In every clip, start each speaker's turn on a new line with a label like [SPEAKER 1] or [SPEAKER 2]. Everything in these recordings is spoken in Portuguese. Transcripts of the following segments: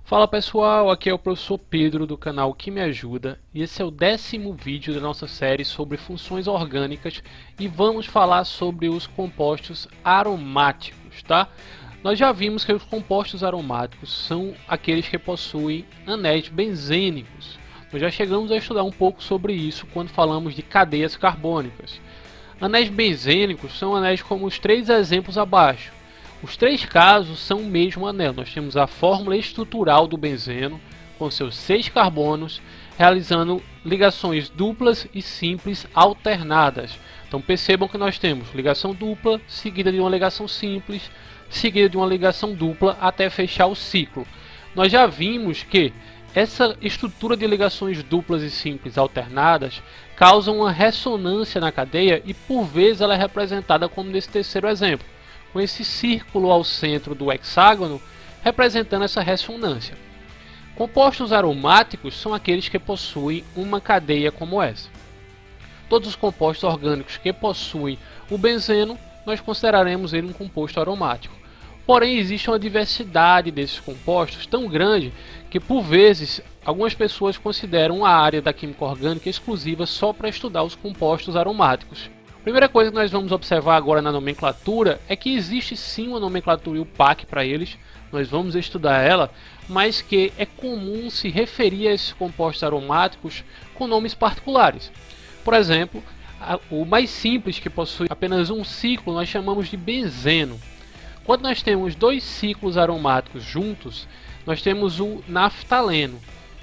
[SPEAKER 1] Fala pessoal, aqui é o professor Pedro do canal Que Me Ajuda e esse é o 10º vídeo da nossa série sobre funções orgânicas e vamos falar sobre os compostos aromáticos, tá? Nós já vimos que os compostos aromáticos são aqueles que possuem anéis benzênicos. Nós já chegamos a estudar um pouco sobre isso quando falamos de cadeias carbônicas. Anéis benzênicos são anéis como os três exemplos abaixo. Os três casos são o mesmo anel. Nós temos a fórmula estrutural do benzeno, com seus 6 carbonos, realizando ligações duplas e simples alternadas. Então percebam que nós temos ligação dupla, seguida de uma ligação simples, seguida de uma ligação dupla, até fechar o ciclo. Nós já vimos que essa estrutura de ligações duplas e simples alternadas causa uma ressonância na cadeia e por vezes ela é representada como nesse terceiro exemplo, com esse círculo ao centro do hexágono representando essa ressonância. Compostos aromáticos são aqueles que possuem uma cadeia como essa. Todos os compostos orgânicos que possuem o benzeno, nós consideraremos ele um composto aromático. Porém, existe uma diversidade desses compostos tão grande que, por vezes, algumas pessoas consideram a área da química orgânica exclusiva só para estudar os compostos aromáticos. Primeira coisa que nós vamos observar agora na nomenclatura é que existe sim uma nomenclatura UPAC para eles, nós vamos estudar ela, mas que é comum se referir a esses compostos aromáticos com nomes particulares. Por exemplo, o mais simples, que possui apenas um ciclo, nós chamamos de benzeno. Quando nós temos dois ciclos aromáticos juntos, nós temos o naftaleno.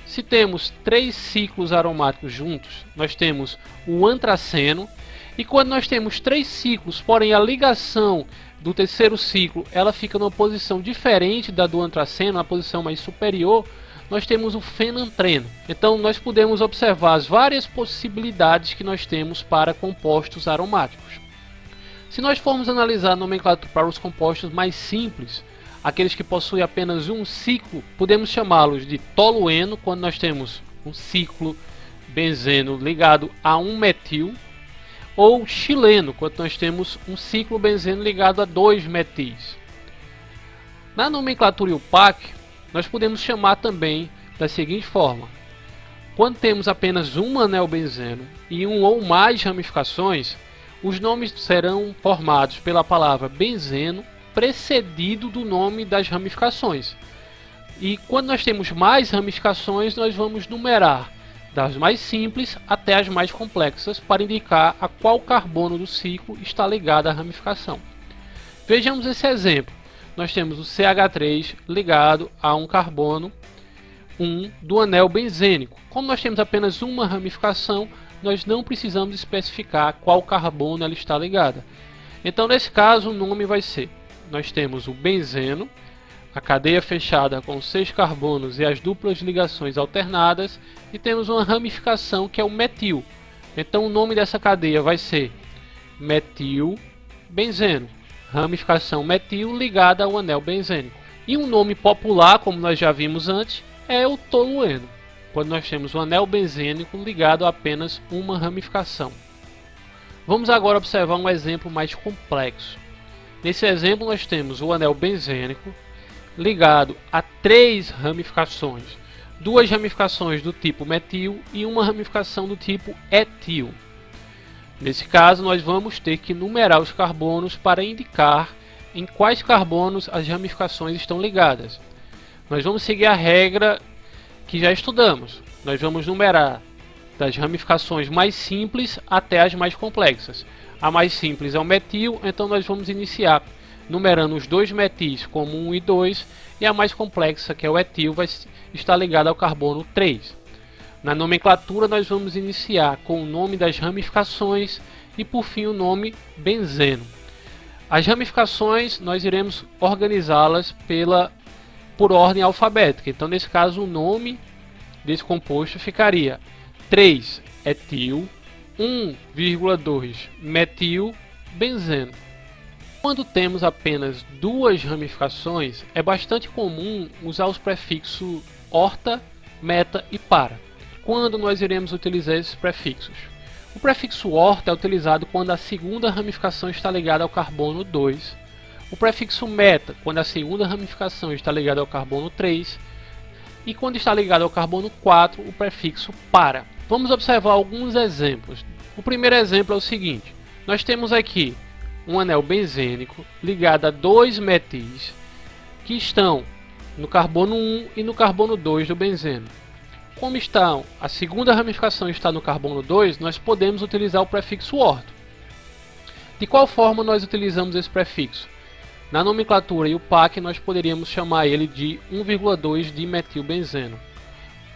[SPEAKER 1] Se temos 3 ciclos aromáticos juntos, nós temos o antraceno. E quando nós temos 3 ciclos, porém a ligação do terceiro ciclo ela fica numa posição diferente da do antraceno, uma posição mais superior, nós temos o fenantreno. Então nós podemos observar as várias possibilidades que nós temos para compostos aromáticos. Se nós formos analisar a nomenclatura para os compostos mais simples, aqueles que possuem apenas um ciclo, podemos chamá-los de tolueno, quando nós temos um ciclo benzeno ligado a um metil, ou chileno, quando nós temos um ciclo benzeno ligado a 2 metis. Na nomenclatura UPAC, nós podemos chamar também da seguinte forma: quando temos apenas um anel benzeno e um ou mais ramificações, os nomes serão formados pela palavra benzeno precedido do nome das ramificações. E quando nós temos mais ramificações, nós vamos numerar das mais simples até as mais complexas para indicar a qual carbono do ciclo está ligado à ramificação. Vejamos esse exemplo. Nós temos o CH3 ligado a um carbono 1 do anel benzênico. Como nós temos apenas uma ramificação, nós não precisamos especificar qual carbono ela está ligada. Então, nesse caso, o nome vai ser: nós temos o benzeno, a cadeia fechada com 6 carbonos e as duplas ligações alternadas, e temos uma ramificação que é o metil. Então o nome dessa cadeia vai ser metilbenzeno, ramificação metil ligada ao anel benzênico. E um nome popular, como nós já vimos antes, é o tolueno, quando nós temos o anel benzênico ligado a apenas uma ramificação. Vamos agora observar um exemplo mais complexo. Nesse exemplo nós temos o anel benzênico ligado a 3 ramificações, 2 ramificações do tipo metil e uma ramificação do tipo etil. Nesse caso nós vamos ter que numerar os carbonos para indicar em quais carbonos as ramificações estão ligadas. Nós vamos seguir a regra que já estudamos. Nós vamos numerar das ramificações mais simples até as mais complexas. A mais simples é o metil, então nós vamos iniciar numerando os 2 metis como 1 e 2, e a mais complexa, que é o etil, vai estar ligada ao carbono 3. Na nomenclatura nós vamos iniciar com o nome das ramificações e por fim o nome benzeno. As ramificações nós iremos organizá-las por ordem alfabética. Então nesse caso o nome desse composto ficaria 3 etil, 1,2 metil benzeno. Quando temos apenas 2 ramificações, é bastante comum usar os prefixos orta, meta e para. Quando nós iremos utilizar esses prefixos? O prefixo orta é utilizado quando a segunda ramificação está ligada ao carbono 2. O prefixo meta, quando a segunda ramificação está ligada ao carbono 3. e quando está ligado ao carbono 4, o prefixo para. Vamos observar alguns exemplos. O primeiro exemplo é o seguinte: nós temos aqui um anel benzênico ligado a dois metis que estão no carbono 1 e no carbono 2 do benzeno. Como a segunda ramificação está no carbono 2, nós podemos utilizar o prefixo orto. De qual forma nós utilizamos esse prefixo? Na nomenclatura IUPAC nós poderíamos chamar ele de 1,2 dimetilbenzeno.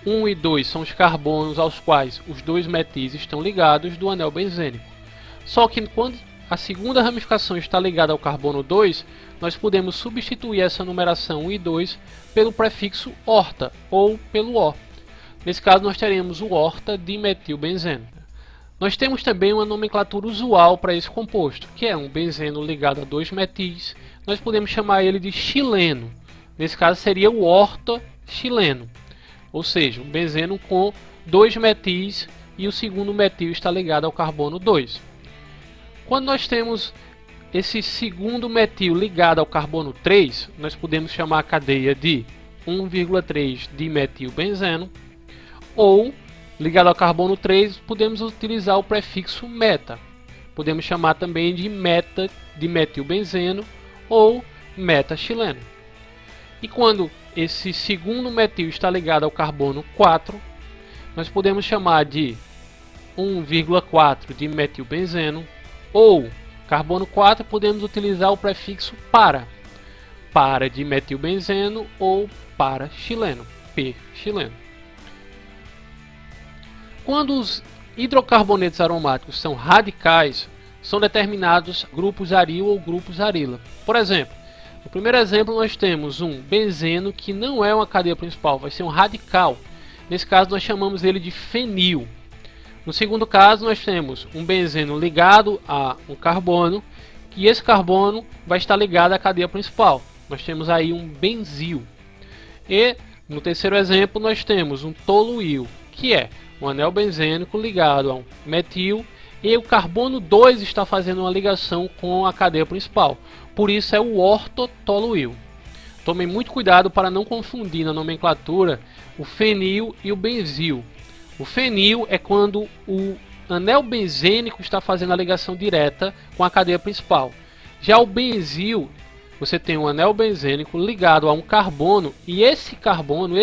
[SPEAKER 1] 1 e 2 são os carbonos aos quais os dois metis estão ligados do anel benzênico. Só que quando a segunda ramificação está ligada ao carbono 2, nós podemos substituir essa numeração 1 e 2 pelo prefixo orta ou pelo O. Nesse caso nós teremos o orta dimetilbenzeno. Nós temos também uma nomenclatura usual para esse composto, que é um benzeno ligado a dois metis. Nós podemos chamar ele de xileno. Nesse caso seria o orta xileno, ou seja, um benzeno com dois metis e o segundo metil está ligado ao carbono 2. Quando nós temos esse segundo metil ligado ao carbono 3, nós podemos chamar a cadeia de 1,3 dimetilbenzeno, ou ligado ao carbono 3, podemos utilizar o prefixo meta. Podemos chamar também de meta dimetilbenzeno ou metaxileno. E quando esse segundo metil está ligado ao carbono 4, nós podemos chamar de 1,4 dimetilbenzeno ou carbono 4, podemos utilizar o prefixo para dimetilbenzeno ou para xileno, p-xileno. Quando os hidrocarbonetos aromáticos são radicais, são determinados grupos aril ou grupos arila. Por exemplo, no primeiro exemplo nós temos um benzeno que não é uma cadeia principal, vai ser um radical. Nesse caso nós chamamos ele de fenil. No segundo caso nós temos um benzeno ligado a um carbono, que esse carbono vai estar ligado à cadeia principal. Nós temos aí um benzil. E no terceiro exemplo nós temos um toluil, que é um anel benzênico ligado a um metil e o carbono 2 está fazendo uma ligação com a cadeia principal. Por isso é o ortotoluil. Tomem muito cuidado para não confundir na nomenclatura o fenil e o benzil. O fenil é quando o anel benzênico está fazendo a ligação direta com a cadeia principal. Já o benzil, você tem um anel benzênico ligado a um carbono e esse carbono,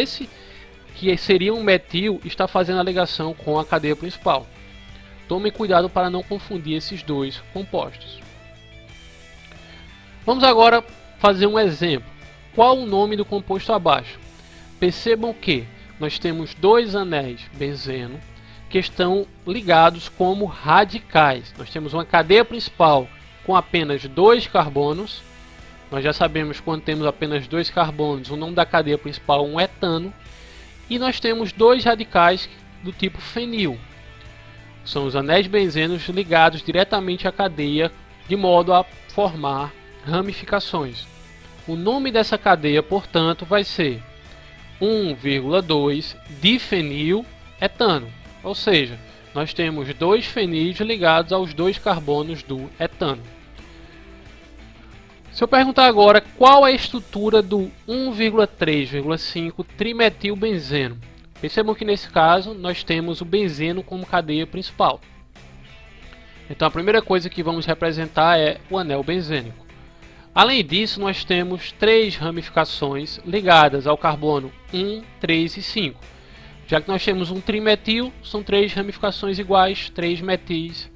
[SPEAKER 1] que seria um metil, está fazendo a ligação com a cadeia principal. Tomem cuidado para não confundir esses dois compostos. Vamos agora fazer um exemplo. Qual o nome do composto abaixo? Percebam que nós temos dois anéis benzeno que estão ligados como radicais. Nós temos uma cadeia principal com apenas dois carbonos. Nós já sabemos, quando temos apenas dois carbonos, o nome da cadeia principal é um etano. E nós temos dois radicais do tipo fenil. São os anéis benzenos ligados diretamente à cadeia, de modo a formar ramificações. O nome dessa cadeia, portanto, vai ser 1,2 difenil etano. Ou seja, nós temos dois fenis ligados aos dois carbonos do etano. Se eu perguntar agora qual é a estrutura do 1,3,5 trimetilbenzeno, percebam que nesse caso nós temos o benzeno como cadeia principal. Então a primeira coisa que vamos representar é o anel benzênico. Além disso, nós temos três ramificações ligadas ao carbono 1, 3 e 5. Já que nós temos um trimetil, são três ramificações iguais, 3 metis.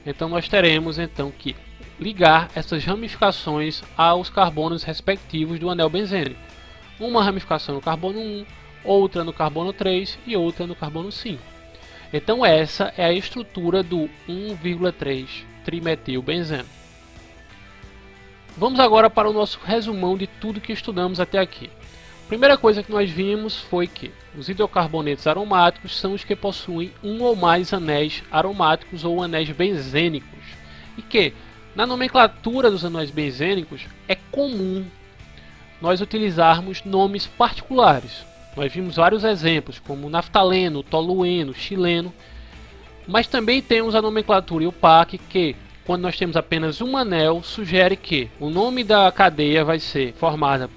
[SPEAKER 1] Então nós teremos que ligar essas ramificações aos carbonos respectivos do anel benzênico. Uma ramificação no carbono 1, outra no carbono 3 e outra no carbono 5. Então essa é a estrutura do 1,3 trimetilbenzeno. Vamos agora para o nosso resumão de tudo que estudamos até aqui. A primeira coisa que nós vimos foi que os hidrocarbonetos aromáticos são os que possuem um ou mais anéis aromáticos ou anéis benzênicos. E que, na nomenclatura dos anéis benzênicos, é comum nós utilizarmos nomes particulares. Nós vimos vários exemplos, como naftaleno, tolueno, xileno, mas também temos a nomenclatura IUPAC, que, quando nós temos apenas um anel, sugere que o nome da cadeia vai ser formada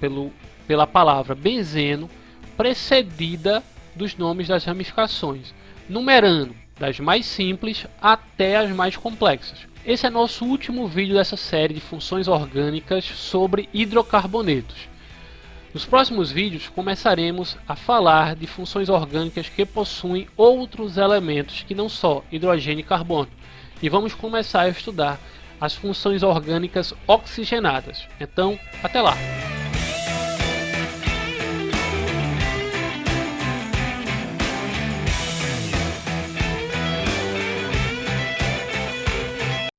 [SPEAKER 1] pela palavra benzeno, precedida dos nomes das ramificações, numerando das mais simples até as mais complexas. Esse é nosso último vídeo dessa série de funções orgânicas sobre hidrocarbonetos. Nos próximos vídeos começaremos a falar de funções orgânicas que possuem outros elementos que não só hidrogênio e carbono, e vamos começar a estudar as funções orgânicas oxigenadas. Então, até lá!